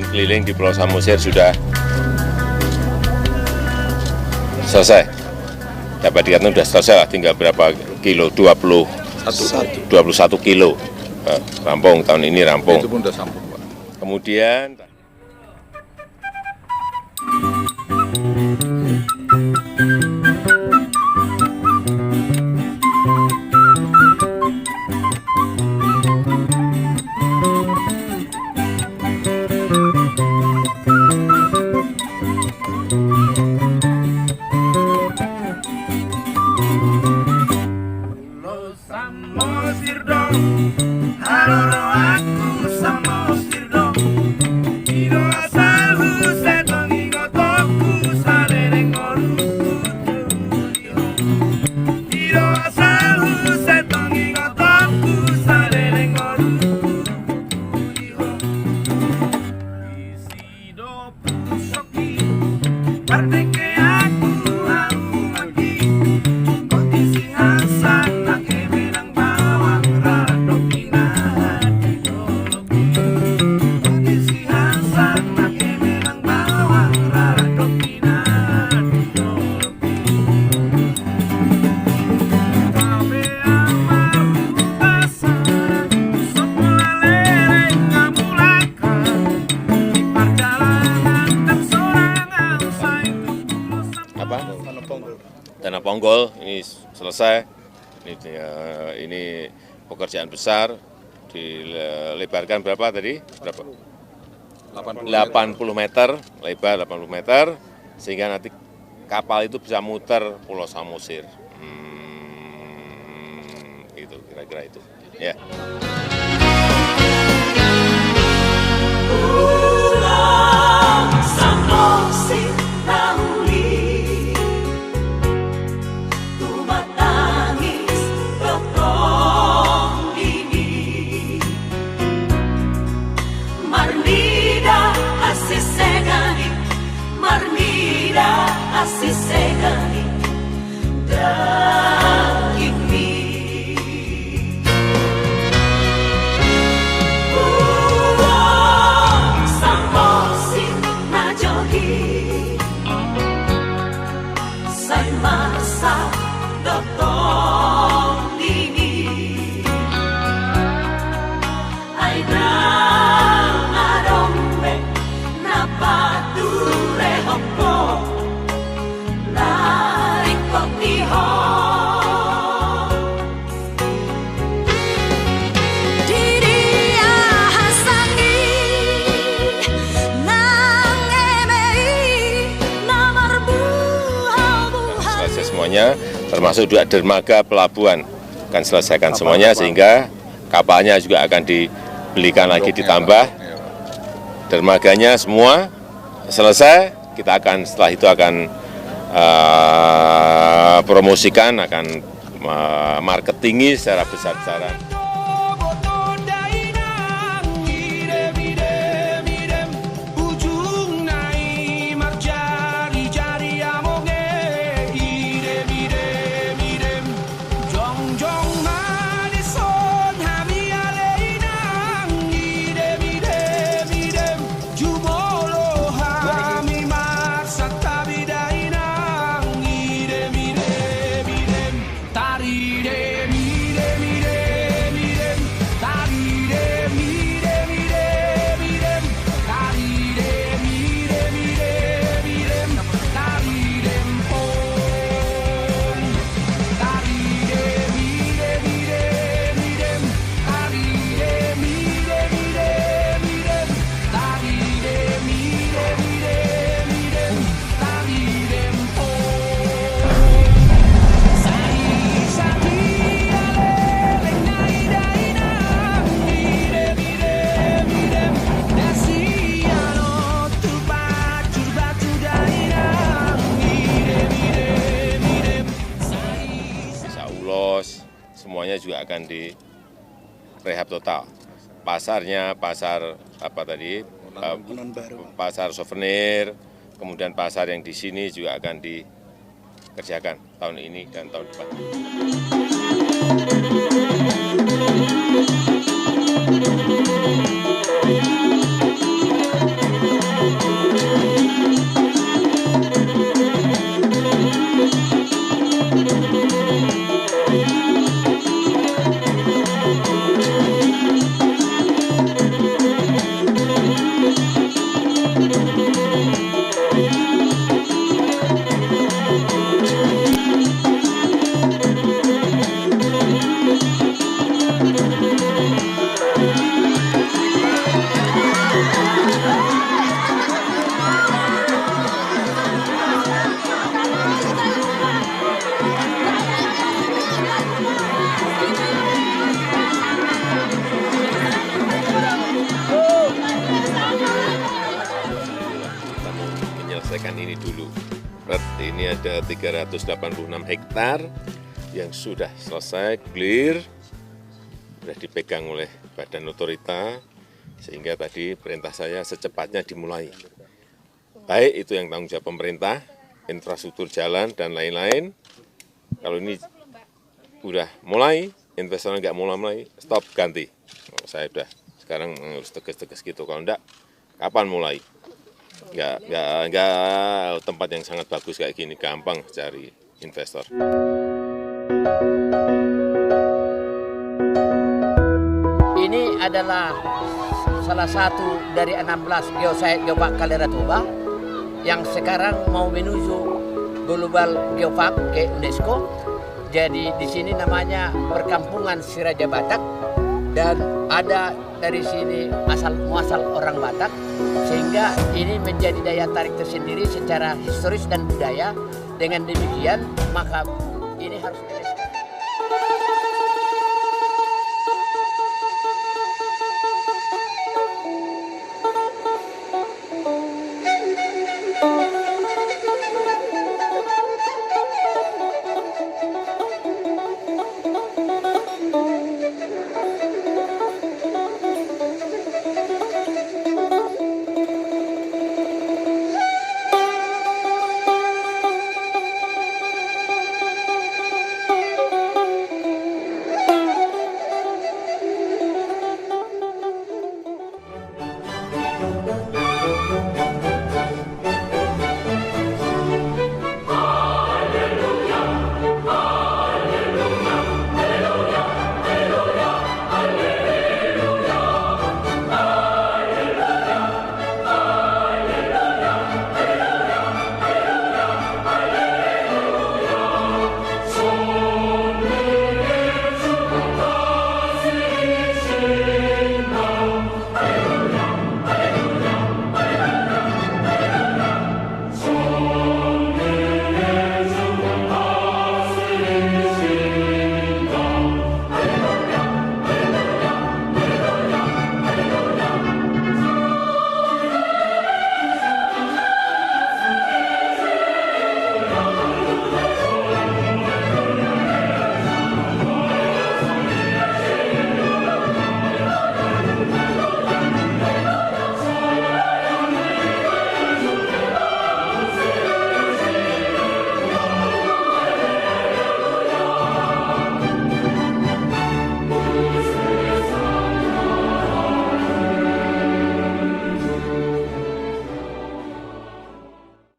keliling di Pulau Samosir sudah selesai. Dapat dikatakan sudah selesai lah, tinggal berapa kilo, 21 kilo. Rampung, tahun ini rampung. Itu pun sudah sambung, Pak. Kemudian Samosir dong, halo aku Samosir dong. Iro asal huset mengingat aku salereng oruku. Iro asal huset mengingat aku salereng oruku. Isi do pusoki, parteke aku magi. Kondisi hasan tak kemenang bawang rado pindah ideologi. Kondisi hasan tak kemenang bawang rado pindah ideologi. Kabe amaru pasar, sekolah lereng ngamulakan. Di perjalanan tersorangan saya apa? Tanah Ponggol ini selesai. Ini pekerjaan besar, dilebarkan berapa tadi? Berapa? 80 meter, lebar 80 meter, sehingga nanti kapal itu bisa muter Pulau Samosir. Itu kira-kira itu. Ya. Samosir Rauli, tumatangis dotong ini, marmida asisegani, marmida asisegani, daging mie. Samosir najogi, say masa dotong ini, ay nang arombe na pature hopo, laring kotiho. Diria hasangi, nang emei, namar buha-buha. Selesai semuanya, termasuk juga dermaga pelabuhan akan selesaikan semuanya, sehingga kapalnya juga akan dibelikan lagi, ditambah. Dermaganya semua selesai, kita akan setelah itu akan promosikan, akan marketingi secara besar-besaran. Semuanya juga akan direhab total. Pasarnya, pasar apa tadi? Pasar souvenir, kemudian pasar yang di sini juga akan dikerjakan tahun ini dan tahun depan. menyelesaikan ini dulu. Ini ada 386 hektar yang sudah selesai, clear, sudah dipegang oleh Badan Otorita, sehingga tadi perintah saya secepatnya dimulai. Baik itu yang tanggung jawab pemerintah, infrastruktur jalan, dan lain-lain. Kalau ini udah mulai, investor nggak mulai, stop, ganti. Saya udah sekarang harus tegas-tegas gitu, kalau enggak, kapan mulai? Nggak tempat yang sangat bagus kayak gini, gampang cari investor. Ini adalah salah satu dari 16 geosite Geopark Kaldera Toba yang sekarang mau menuju Global Geopark ke UNESCO. Jadi di sini namanya Perkampungan Siraja Batak dan ada dari sini asal-muasal orang Batak, sehingga ini menjadi daya tarik tersendiri secara historis dan budaya. Dengan demikian maka ini harus